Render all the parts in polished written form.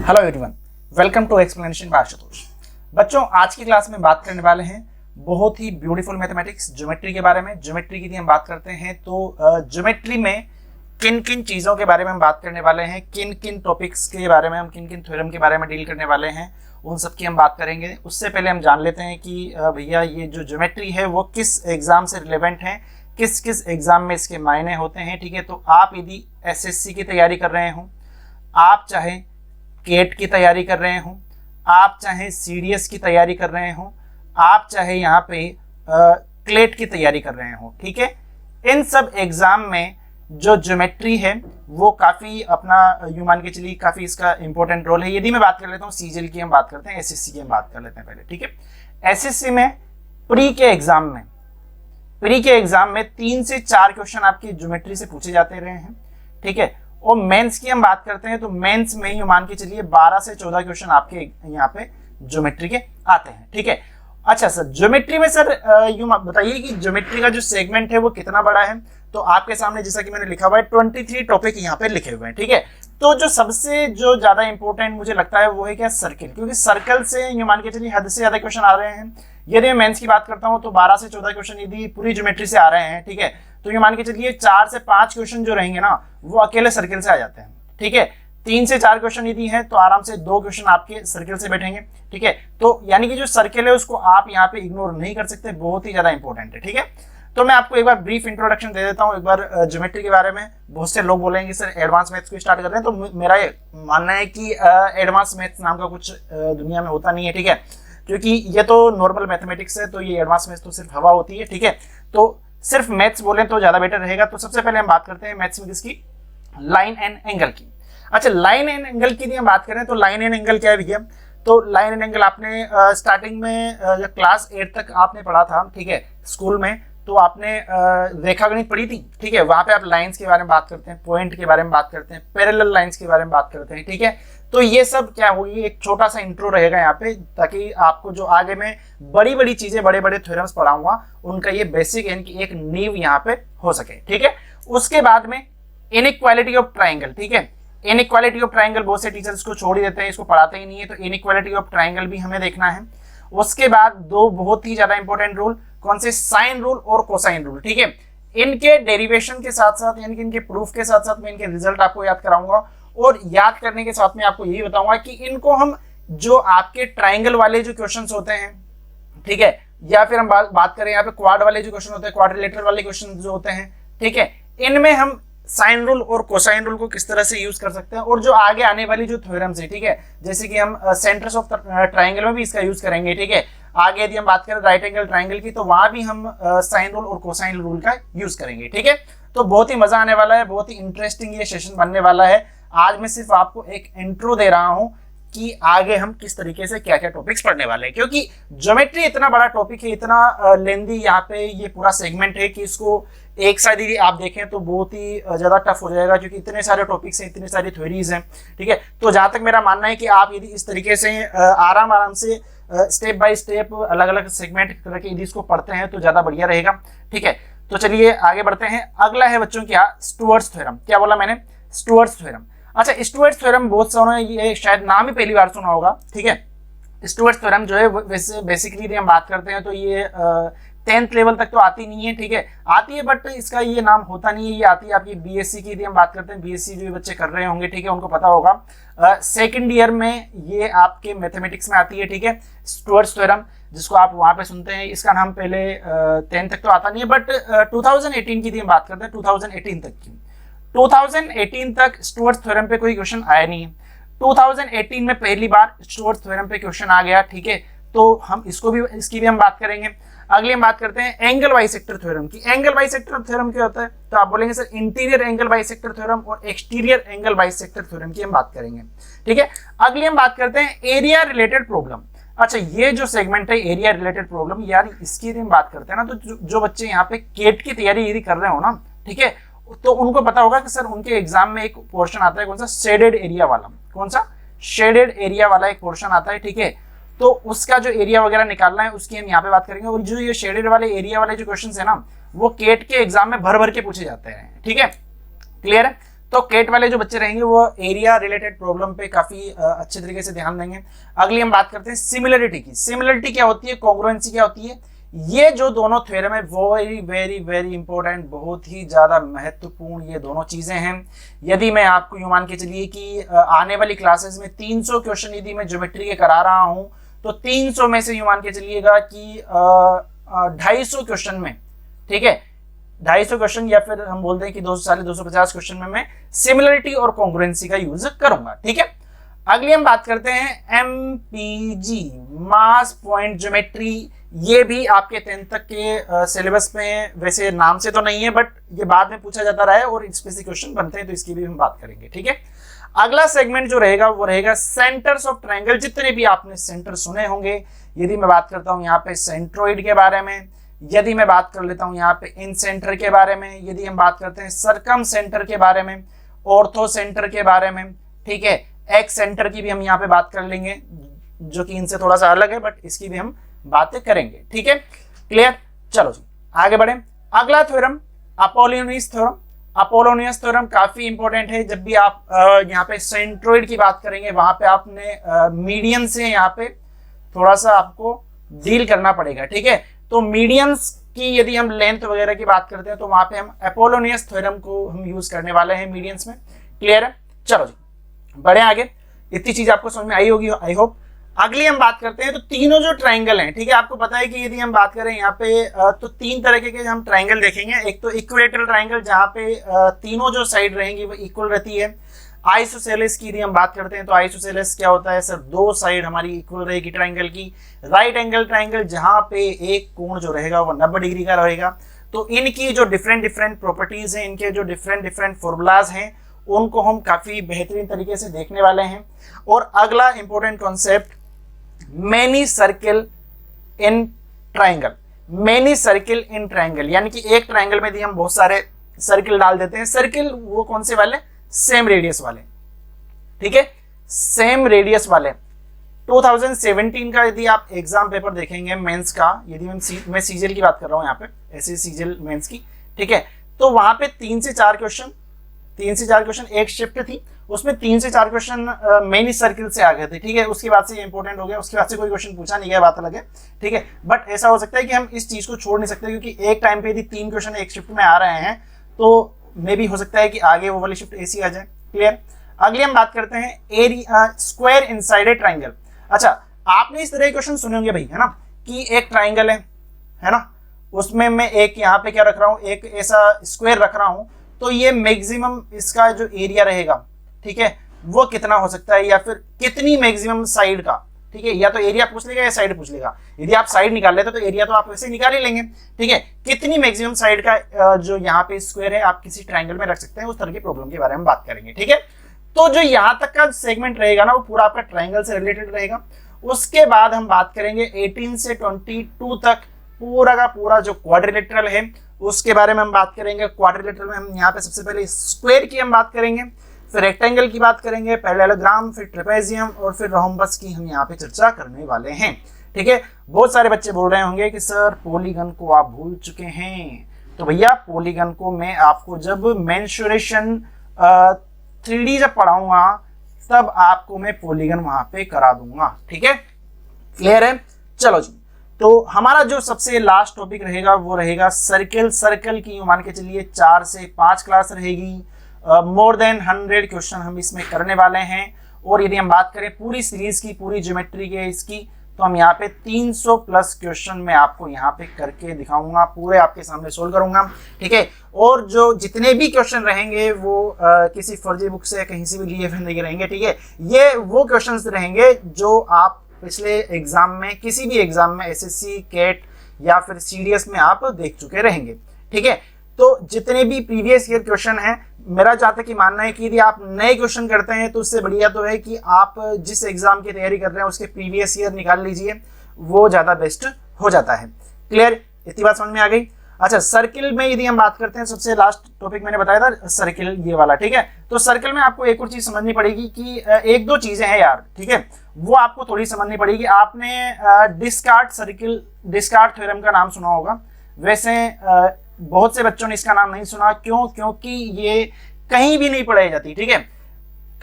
Hello everyone, welcome to explanation by Ashutosh. बच्चों, आज की क्लास में बात करने वाले हैं बहुत ही ब्यूटीफुल मैथमेटिक्स ज्योमेट्री के बारे में। ज्योमेट्री की यदि हम बात करते हैं तो ज्योमेट्री में किन किन चीज़ों के बारे में हम बात करने वाले हैं, किन किन टॉपिक्स के बारे में हम किन किन थ्योरम के बारे में डील करने वाले हैं, उन सब की हम बात करेंगे। उससे पहले हम जान लेते हैं कि भैया ये जो ज्योमेट्री है वो किस एग्जाम से रिलेवेंट है, किस किस एग्जाम में इसके मायने होते हैं। ठीक है, तो आप यदि एसएससी की तैयारी कर रहे हो, आप चाहे केट की तैयारी कर रहे हो, आप चाहे सीडीएस की तैयारी कर रहे हो, आप चाहे यहाँ पे क्लेट की तैयारी कर रहे हो, ठीक है, इन सब एग्जाम में जो ज्योमेट्री है वो काफ़ी अपना यूं मान के चलिए काफ़ी इसका इंपॉर्टेंट रोल है। यदि मैं बात कर लेता हूँ सीजीएल की, हम बात करते हैं एसएससी की, हम बात कर लेते हैं पहले। ठीक है, एसएससी में प्री के एग्जाम में 3 से 4 क्वेश्चन आपकी ज्योमेट्री से पूछे जाते रहे हैं। ठीक है, और मेंस की हम बात करते हैं तो मेंस में ही मान के चलिए 12 से 14 क्वेश्चन आपके यहाँ पे ज्योमेट्री के आते हैं। ठीक है, अच्छा सर, ज्योमेट्री में सर यूं बताइए कि ज्योमेट्री का जो सेगमेंट है वो कितना बड़ा है। तो आपके सामने जैसा कि मैंने लिखा हुआ है 23 टॉपिक यहाँ पे लिखे हुए हैं। ठीक है, तो जो सबसे जो ज्यादा इंपॉर्टेंट मुझे लगता है वो है क्या, सर्किल, क्योंकि सर्कल से यूं मान के चलिए हद से ज्यादा क्वेश्चन आ रहे हैं। यदि मैं मेंस की बात करता हूँ तो 12 से 14 क्वेश्चन यदि पूरी ज्योमेट्री से आ रहे हैं, ठीक है, तो ये मान के चलिए 4 से 5 क्वेश्चन जो रहेंगे ना वो अकेले सर्किल से आ जाते हैं। ठीक है, 3 से 4 क्वेश्चन यदि हैं तो आराम से 2 क्वेश्चन आपके सर्किल से बैठेंगे। ठीक है, तो यानी कि जो सर्किल है उसको आप यहाँ पे इग्नोर नहीं कर सकते, बहुत ही ज्यादा इंपॉर्टेंट है। ठीक है, तो मैं आपको एक बार ब्रीफ इंट्रोडक्शन दे देता हूँ एक बार ज्योमेट्री के बारे में। बहुत से लोग बोलेंगे सर एडवांस मैथ्स को स्टार्ट कर रहे हैं, तो मेरा ये मानना है कि एडवांस मैथ्स नाम का कुछ दुनिया में होता नहीं है। ठीक है, क्योंकि ये तो नॉर्मल मैथमेटिक्स है, तो ये एडवांस मैथ्स तो सिर्फ हवा होती है। ठीक है, तो सिर्फ मैथ्स बोलें तो ज्यादा बेटर रहेगा। तो सबसे पहले हम बात करते हैं मैथ्स में किसकी, लाइन एंड एंगल की। अच्छा, लाइन एंड एंगल की हम बात करें तो लाइन एंड एंगल क्या है भैया, तो लाइन एंड एंगल आपने स्टार्टिंग में जब क्लास 8 तक आपने पढ़ा था, ठीक है, स्कूल में, तो आपने रेखागणित पढ़ी थी। ठीक है, वहां पे आप लाइंस के बारे में बात करते हैं, पॉइंट के बारे में बात करते हैं, पैरेलल लाइंस के बारे में बात करते हैं। ठीक है, तो ये सब क्या होगी, एक छोटा सा इंट्रो रहेगा यहाँ पे, ताकि आपको जो आगे में बड़ी बड़ी चीजें, बड़े बड़े थ्योरम्स पढ़ाऊंगा, उनका ये बेसिक यानी एक नींव यहाँ पे हो सके। ठीक है, उसके बाद में इनइक्वालिटी ऑफ ट्राइंगल। ठीक है, इनइक्वालिटी ऑफ ट्राइंगल बहुत से टीचर्स को छोड़ ही देते हैं, इसको पढ़ाते ही नहीं है, तो इनइक्वालिटी ऑफ ट्राइंगल भी हमें देखना है। उसके बाद 2 बहुत ही ज्यादा इंपॉर्टेंट रूल, कौन से, साइन रूल और कोसाइन रूल। ठीक है, इनके डेरिवेशन के साथ साथ यानी कि इनके प्रूफ के साथ साथ मैं इनके रिजल्ट आपको याद कराऊंगा, और याद करने के साथ में आपको यही बताऊंगा कि इनको हम जो आपके ट्राइंगल वाले जो क्वेश्चंस होते हैं, ठीक है, या फिर हम बात करें यहाँ पे क्वाड वाले जो क्वेश्चन होते हैं, क्वाड्रिलेटरल वाले क्वेश्चन जो होते हैं, ठीक है, इनमें हम साइन रूल और कोसाइन रूल को किस तरह से यूज कर सकते हैं, और जो आगे आने वाली जो थ्योरम्स है, ठीक है, जैसे कि हम सेंटर्स ऑफ ट्राइंगल में भी इसका यूज करेंगे। ठीक है, आगे यदि हम बात करें राइट एंगल ट्राइंगल की, तो वहां भी हम साइन रूल और कोसाइन रूल का यूज करेंगे। ठीक है, तो बहुत ही मजा आने वाला है, बहुत ही इंटरेस्टिंग ये सेशन बनने वाला है। आज मैं सिर्फ आपको एक इंट्रो दे रहा हूं कि आगे हम किस तरीके से क्या क्या टॉपिक्स पढ़ने वाले हैं, क्योंकि ज्योमेट्री इतना बड़ा टॉपिक है, इतना लेंदी यहाँ पे ये पूरा सेगमेंट है कि इसको एक साथ यदि आप देखें तो बहुत ही ज्यादा टफ हो जाएगा, क्योंकि इतने सारे टॉपिक्स हैं, इतनी सारी थ्योरीज हैं। ठीक है, तो जहां तक मेरा मानना है कि आप यदि इस तरीके से आराम से स्टेप बाय स्टेप अलग अलग सेगमेंट करके यदि इसको पढ़ते हैं तो ज्यादा बढ़िया रहेगा। ठीक है, तो चलिए आगे बढ़ते हैं। अगला है बच्चों क्या, स्टुअर्ट्स थ्योरम। क्या बोला मैंने, स्टुअर्ट्स थ्योरम। अच्छा, स्टुअर्ट्स थ्योरम बहुत सारे ये शायद नाम ही पहली बार सुना होगा। ठीक है, स्टुअर्ट्स थ्योरम जो है वैसे बेसिकली हम बात करते हैं तो ये 10th लेवल तक तो आती नहीं है। ठीक है, आती है बट इसका ये नाम होता नहीं है, ये आती है आपकी बीएससी की यदि हम बात करते हैं, बीएससी जो बच्चे कर रहे होंगे, ठीक है, उनको पता होगा। सेकेंड ईयर में ये आपके मैथमेटिक्स में आती है। ठीक है, स्टुअर्ट्स थ्योरम जिसको आप वहां पे सुनते हैं, इसका नाम पहले 10 तक तो आता नहीं है, बट 2018 की यदि हम बात करते हैं, 2018 तक की, 2018 तक स्टुअर्ट्स थ्योरम पे कोई क्वेश्चन आया नहीं है। 2018 में पहली बार स्टुअर्ट्स थ्योरम पे क्वेश्चन आ गया। ठीक है, तो हम इसकी भी हम बात करेंगे। अगले हम बात करते हैं एंगल बाइसेक्टर थ्योरम की। एंगल बाइसेक्टर थ्योरम क्या होता है, तो आप बोलेंगे sir interior angle bisector theorem और एक्सटीरियर एंगल बाइसेक्टर थ्योरम की हम बात करेंगे। ठीक है, अगले हम बात करते हैं एरिया रिलेटेड प्रॉब्लम। अच्छा, ये जो सेगमेंट है एरिया रिलेटेड प्रॉब्लम, यार इसकी यदि हम बात करते हैं ना, तो जो बच्चे यहाँ पे केट की तैयारी यदि कर रहे हो ना, ठीक है, तो उनको पता होगा कि सर उनके एग्जाम में एक पोर्शन आता है, कौन सा, शेडेड एरिया वाला। कौन सा, शेडेड एरिया वाला एक पोर्शन आता है। ठीक है, तो उसका जो एरिया वगैरह निकालना है उसकी हम यहाँ पे बात करेंगे। और जो ये शेडेड वाले एरिया वाले जो क्वेश्चन है ना, वो केट के एग्जाम में भर भर के पूछे जाते हैं, ठीक है, क्लियर है। तो केट वाले जो बच्चे रहेंगे वो एरिया रिलेटेड प्रॉब्लम पे काफी अच्छे तरीके से ध्यान देंगे। अगली हम बात करते हैं सिमिलरिटी की। सिमिलरिटी क्या होती है, कॉन्ग्रुएंसी क्या होती है। ये जो दोनों थ्योरम है वेरी वेरी वेरी इंपॉर्टेंट, बहुत ही ज्यादा महत्वपूर्ण ये दोनों चीजें हैं। यदि मैं आपको यूं मान के चलिए कि आने वाली क्लासेस में 300 क्वेश्चन यदि मैं ज्योमेट्री के करा रहा हूं, तो 300 में से यूं मान के चलिएगा कि 250 क्वेश्चन में, ठीक है, 250 क्वेश्चन या फिर हम बोलते हैं कि 250 क्वेश्चन में मैं सिमिलरिटी और कॉन्ग्रुएंसी का यूज करूंगा, ठीक है। अगली हम बात करते हैं एमपीजी, मास पॉइंट ज्योमेट्री। ये भी आपके 10th तक के सिलेबस में वैसे नाम से तो नहीं है, बट ये बाद में पूछा जाता रहा है और स्पेसिफिक क्वेश्चन बनते हैं, तो इसकी भी हम बात करेंगे, ठीक है। अगला सेगमेंट जो रहेगा वो रहेगा सेंटर्स ऑफ ट्रायंगल। जितने भी आपने सेंटर सुने होंगे, यदि मैं बात करता हूं यहाँ पे सेंट्रोइड के बारे में, यदि मैं बात कर लेता हूं यहाँ पे इन सेंटर के बारे में, यदि हम बात करते हैं सरकम सेंटर के बारे में, ऑर्थो सेंटर के बारे में, ठीक है, एक्स सेंटर की भी हम यहाँ पे बात कर लेंगे, जो कि इनसे थोड़ा सा अलग है, बट इसकी भी हम बातें करेंगे, ठीक है, क्लियर। चलो जी आगे बढ़े। अगला theorem Apollonius theorem. Apollonius theorem काफी इंपॉर्टेंट है। जब भी आप यहाँ पे सेंट्रोइड की बात करेंगे, वहां पे आपने मीडियन से यहाँ पे थोड़ा सा आपको डील करना पड़ेगा, ठीक है। तो मीडियंस की यदि हम लेंथ वगैरह की बात करते हैं, तो वहां पे हम अपोलोनियस थ्योरम को हम यूज करने वाले हैं मीडियंस में, क्लियर है। चलो जी बढ़े आगे। इतनी चीज आपको समझ में आई होगी आई होप। अगली हम बात करते हैं, तो तीनों जो ट्रायंगल हैं, ठीक है, आपको पता है कि यदि हम बात करें यहाँ पे तो 3 तरह के हम ट्रायंगल देखेंगे। एक तो इक्वेटरल ट्रायंगल, जहाँ पे तीनों जो साइड रहेंगी वो इक्वल रहती है। आइसोसेलेस की यदि हम बात करते हैं, तो आइसोसेलेस क्या होता है सर, 2 साइड हमारी इक्वल रहेगी ट्रायंगल की। राइट एंगल ट्रायंगल, जहाँ पे एक कोण जो रहेगा वो 90 डिग्री का रहेगा। तो इनकी जो डिफरेंट डिफरेंट प्रॉपर्टीज हैं, इनके जो डिफरेंट डिफरेंट फॉर्मूलाज हैं, उनको हम काफी बेहतरीन तरीके से देखने वाले हैं। और अगला important concept, many circle in triangle. Many circle in triangle, यानी कि एक ट्रायंगल में यदि हम बहुत सारे सर्किल डाल देते हैं। सर्किल वो कौन से वाले, सेम रेडियस वाले, ठीक है, सेम रेडियस वाले। 2017 का यदि आप एग्जाम पेपर देखेंगे मेंस का, यदि मैं सीजीएल की बात कर रहा हूं यहाँ पे, ऐसे सीजीएल मेंस की, ठीक है, तो वहां पे 3 से 4 क्वेश्चन एक शिफ्ट थी, उसमें 3 से 4 क्वेश्चन मेनी सर्किल से आ गए थे, ठीक है। उसके बाद से ये इंपॉर्टेंट हो गया, उसके बाद से कोई क्वेश्चन पूछा नहीं गया, बात अलग है, ठीक है। बट ऐसा हो सकता है कि हम इस चीज को छोड़ नहीं सकते, क्योंकि एक टाइम पे यदि 3 क्वेश्चन एक शिफ्ट में आ रहे हैं, तो मे भी हो सकता है कि आगे वो वाली शिफ्ट ऐसी आ जाए, क्लियर। अगली हम बात करते हैं area square inside a triangle. अच्छा, आपने इस तरह के क्वेश्चन सुने होंगे भाई, है ना, कि एक ट्रायंगल है ना, उसमें मैं एक यहाँ पे क्या रख रहा हूँ, एक ऐसा स्क्वायर रख रहा हूँ, तो ये मैक्सिमम इसका जो एरिया रहेगा, ठीक है, वो कितना हो सकता है, या फिर कितनी मैक्सिमम साइड का, ठीक है, या तो एरिया पूछ लेगा या साइड पूछ लेगा। यदि आप साइड निकाल लेते तो एरिया तो आप वैसे निकाल ही लेंगे, ठीक है। कितनी मैक्सिमम साइड का जो यहाँ पे स्क्वायर है आप किसी ट्रायंगल में रख सकते हैं, उस तरह की प्रॉब्लम के बारे में बात करेंगे, ठीक है। तो जो यहाँ तक का सेगमेंट रहेगा ना, वो पूरा आपका ट्रायंगल से रिलेटेड रहेगा। उसके बाद हम बात करेंगे 18 से 22 तक पूरा का पूरा जो क्वाड्रिलेटरल है उसके बारे में हम बात करेंगे। क्वाड्रिलेटरल में हम यहाँ पे सबसे पहले स्क्वायर की हम बात करेंगे, फिर रेक्टेंगल की बात करेंगे, पैरेललोग्राम, फिर ट्रेपेजियम और फिर रोम्बस की हम यहाँ पे चर्चा करने वाले हैं, ठीक है। बहुत सारे बच्चे बोल रहे होंगे कि सर पॉलीगन को आप भूल चुके हैं, तो भैया पॉलीगन को मैं आपको जब मेंसुरेशन 3D जब पढ़ाऊंगा तब आपको मैं पॉलीगन वहां पे करा दूंगा, ठीक है, क्लियर है। चलो जी, तो हमारा जो सबसे लास्ट टॉपिक रहेगा वो रहेगा सर्कल। सर्कल की मान के चलिए 4 से 5 क्लास रहेगी। मोर देन 100 क्वेश्चन हम इसमें करने वाले हैं। और यदि हम बात करें पूरी सीरीज की, पूरी ज्योमेट्री के इसकी, तो हम यहाँ पे 300 प्लस क्वेश्चन मैं आपको यहाँ पे करके दिखाऊंगा, पूरे आपके सामने सोल्व करूंगा, ठीक है। और जो जितने भी क्वेश्चन रहेंगे वो किसी फर्जी बुक से कहीं से भी लिए हुए नहीं रहेंगे, ठीक है। ये वो क्वेश्चन रहेंगे जो आप पिछले एग्जाम में, किसी भी एग्जाम में, एसएससी, कैट या फिर सीडीएस में आप देख चुके रहेंगे, ठीक है। तो जितने भी प्रीवियस ईयर क्वेश्चन हैं, मेरा जहाँ तक मानना है कि यदि आप नए क्वेश्चन करते हैं तो उससे बढ़िया तो है कि आप जिस एग्जाम की तैयारी कर रहे हैं उसके प्रीवियस ईयर निकाल लीजिए, वो ज्यादा बेस्ट हो जाता है, क्लियर। इतनी बात समझ में आ गई। अच्छा, सर्किल में यदि हम बात करते हैं, सबसे लास्ट टॉपिक मैंने बताया था सर्किल ये वाला, ठीक है। तो सर्किल में आपको एक और चीज समझनी पड़ेगी कि एक दो चीजें हैं यार, ठीक है, वो आपको थोड़ी समझनी पड़ेगी। आपने डिस्कार्ट सर्किल, डिस्कार्ट थ्योरम का नाम सुना होगा। वैसे बहुत से बच्चों ने इसका नाम नहीं सुना। क्यों? क्योंकि ये कहीं भी नहीं पढ़ाई जाती, ठीक है,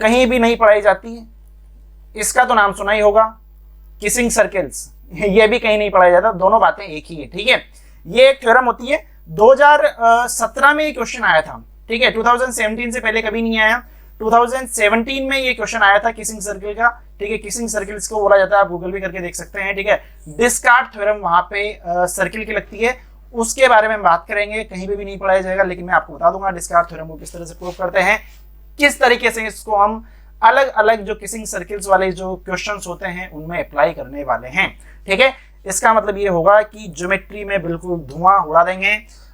कहीं भी नहीं पढ़ाई जाती है। इसका तो नाम सुना ही होगा, किसिंग सर्कल्स, ये भी कहीं नहीं पढ़ाया जाता, दोनों बातें एक ही है, ठीक है। ये एक थ्योरम होती है, 2017 में ये क्वेश्चन आया था, ठीक है, 2017 से पहले कभी नहीं आया। 2017 में ये क्वेश्चन आया था किसिंग सर्कल का, ठीक है। किसिंग सर्कल्स को बोला जाता है, आप गूगल भी करके देख सकते हैं, ठीक है। डिस्कार्ट थ्योरम वहां पे सर्किल की लगती है, उसके बारे में बात करेंगे, कहीं पे भी नहीं पढ़ाया जाएगा, लेकिन मैं आपको बता दूंगा डिस्कार्ट थ्योरम को किस तरह से प्रूव करते हैं, किस तरीके से इसको हम अलग अलग जो किसिंग सर्कल्स वाले जो क्वेश्चंस होते हैं उनमें अप्लाई करने वाले हैं, ठीक है। इसका मतलब ये होगा कि ज्योमेट्री में बिल्कुल धुआं उड़ा देंगे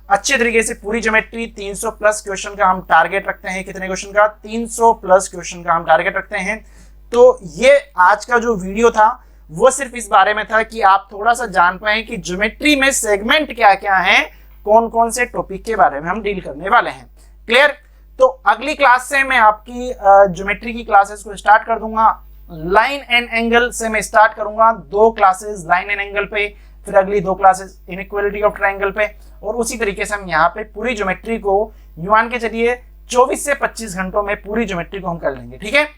अच्छे तरीके से। पूरी ज्योमेट्री 300 प्लस क्वेश्चन का हम टारगेट रखते हैं। कितने क्वेश्चन का? 300 प्लस क्वेश्चन का हम टारगेट रखते हैं। तो ये आज का जो वीडियो था वो सिर्फ इस बारे में था कि आप थोड़ा सा जान पाए कि ज्योमेट्री में सेगमेंट क्या क्या है, कौन कौन से टॉपिक के बारे में हम डील करने वाले हैं। क्लियर? तो अगली क्लास से मैं आपकी ज्योमेट्री की क्लासेस को स्टार्ट कर दूंगा। लाइन एंड एंगल से मैं स्टार्ट करूंगा, 2 क्लासेस लाइन एंड एंगल पे, फिर अगली 2 क्लासेस इनइक्वालिटी ऑफ ट्रायंगल पे, और उसी तरीके से हम यहाँ पे पूरी ज्योमेट्री को मान के चलिए 24 से 25 घंटों में पूरी ज्योमेट्री को हम कर लेंगे, ठीक है।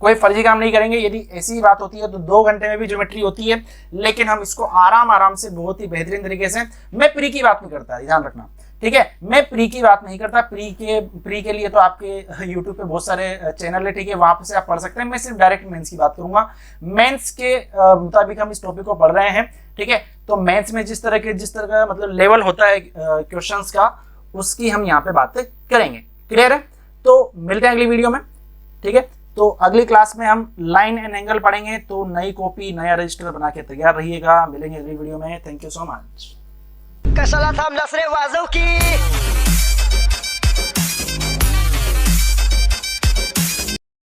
कोई फर्जी काम नहीं करेंगे। यदि ऐसी बात होती है तो 2 घंटे में भी ज्योमेट्री होती है, लेकिन हम इसको आराम से बहुत ही बेहतरीन तरीके से, मैं प्री की बात नहीं करता, ध्यान रखना, ठीक है, मैं प्री की बात नहीं करता। प्री के लिए तो आपके यूट्यूब पे बहुत सारे चैनल है, ठीक है, वहां से आप पढ़ सकते हैं। मैं सिर्फ डायरेक्ट मेंस की बात करूंगा। मेंस के मुताबिक हम इस टॉपिक को पढ़ रहे हैं, ठीक है। तो मेंस में जिस तरह का मतलब लेवल होता है क्वेश्चंस का, उसकी हम यहाँ पे बातें करेंगे। क्लियर है? तो मिलते हैं अगली वीडियो में, ठीक है। तो अगली क्लास में हम लाइन एंड एंगल पढ़ेंगे। तो नई कॉपी, नया रजिस्टर बना के तैयार रहिएगा। मिलेंगे अगली वीडियो में। Thank you so much. कशाला थांबलास रे वाजव की